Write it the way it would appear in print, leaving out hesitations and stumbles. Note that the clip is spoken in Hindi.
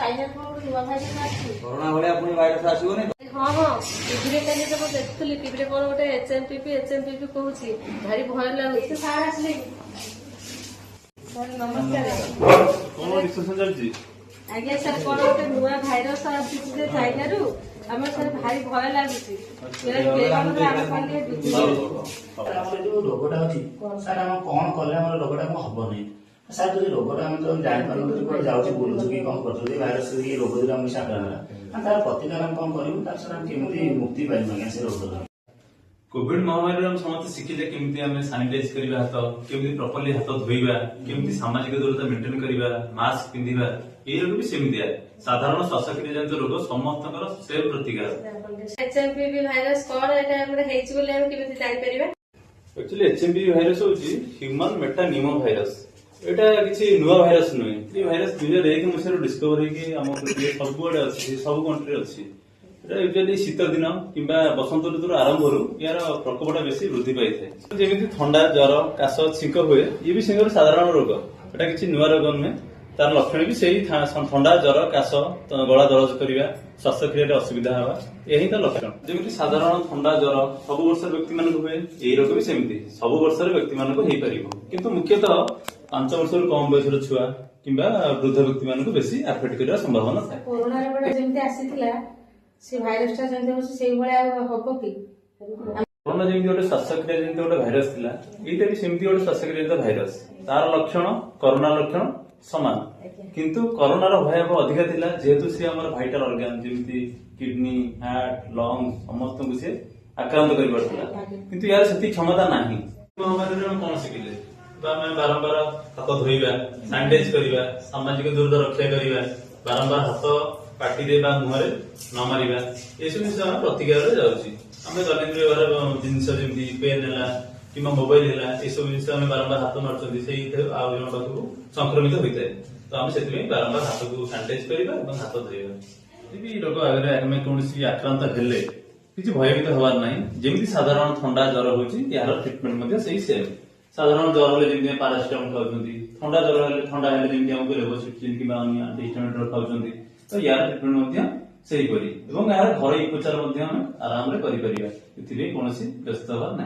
ଚାଇନା नुआ भाइरस कोरोना भाया पुणी भाइरस आसो हाँ हाँ टीवी कल जब देखुली टीवी कौन गोटे एचएमपी कहूँ भारी भय लगुच सार आसले नमस्कार आज्ञा सर कौन गोटे नुआ भाइरस आसी चाइना रु आम सर भारी भय लगुच जो रोगटा अच्छी सर आम कौन कले रोगटा हम नहीं सर जो रोगटा आम तो जापार जाऊँ बुलूँ कि कौन कर भाइरस रोग जो आम आक्रांत तार प्रतिकार आम कौन करूँ सर आम केमी मुक्ति पाइबू आज्ञा से रोग कोविड महामारी हम समस्त शिखिले केमती आम सानिटाइज करबा हाथ केमती प्रॉपर्ली हाथ धोइबा केमती सामाजिक दूरता मेंटेन करबा मास्क पिंधिबा ए रोग भी सेमतिया साधारण श्वासक्रिया जनित रोग समस्तकर सेम प्रतिकार एचएमपी भाइरस कौन एटा हमरे हेछि बोले हम केमती जानि परिबा एक्चुअली एचएमपी भाइरस होची ह्यूमन मेटानिमो भाइरस एटा किसी नुआ भाइरस नुहे ये भाइरस 2001 मसीह डिस्कवर होगी आम सबुआडे अच्छी सब कंट्री अच्छी यूजुअली शीत दिन कि बसंत ऋतुर आरंभ यार प्रकोपटा बेसी वृद्धि पाई था जमी थंडा ज्वर काश छिंक हुए ये भी सिंह साधारण रोग एटा किसी नुआ रोग नुहे तार लक्षण भी सही थंडा ज्वर काश गला दरज करवा श्वासक्रिया असुविधा हवा यही तो लक्षण जमी साधारण थंडा ज्वर सब वर्ष व्यक्ति मान हुए यही रोग भी सेमती सब वर्ष व्यक्ति मान किंतु मुख्यतः 5 वर्ष कम बयसर छुआ कि वृद्ध व्यक्ति मान बेसी आफेक्ट करने संभावना था कोरोना जमी आसी से भाइरस टा जंते होसी सेई भलिया हबो कि कोरोना जमी गोटे श्वासक्रिया जमी गोटे भाइरस थिला एटा भी सेमती गोटे श्वासक्रिया भाइरस तार लक्षण कोरोना लक्षण समान किंतु कोरोना रो भयावह अधिका थिला जेहेतु से हमर वाइटल ऑर्गन जेमती किडनी हार्ट लंग्स समस्त को से आक्रांत करि परथिला किंतु यार सेती क्षमता नाही महामारी रे कोन सिकिले मैं बारंबार हाथ धोइबा सैनिटाइज करिबा सामाजिक दूरता रक्षा करिबा बारंबार हाथ पार्टी मुहर न मारिबा ये सब जिन प्रतिकार जाऊँगी आम दैनिक व्यवहार जिनस जमी पेन है कि मोबाइल है ये सब जिन बारंबार हाथ मार्च से आउ जन पाखक संक्रमित होता है तो आम से बारंबार हाथ को सानिटाइज करवा हाथ धोइबा ये रोग आगे आम कौन आक्रांत हेले किसी भयभीत हबार ना जमी साधारण थंडा ज्वर होची यार ट्रिटमेंट से सेम साधारण ज्वर हेल्ले जमी पारासिटामोल खाऊँ थंडा ज्वर हेल्ले थंडा हेल्ले जमी आमको लेवोसिट्रिन कि एंटीहिस्टामिन खाऊँ तो यार ट्रिटमेंट से यार घर उपचार आराम से कौन व्यस्त हबार ना।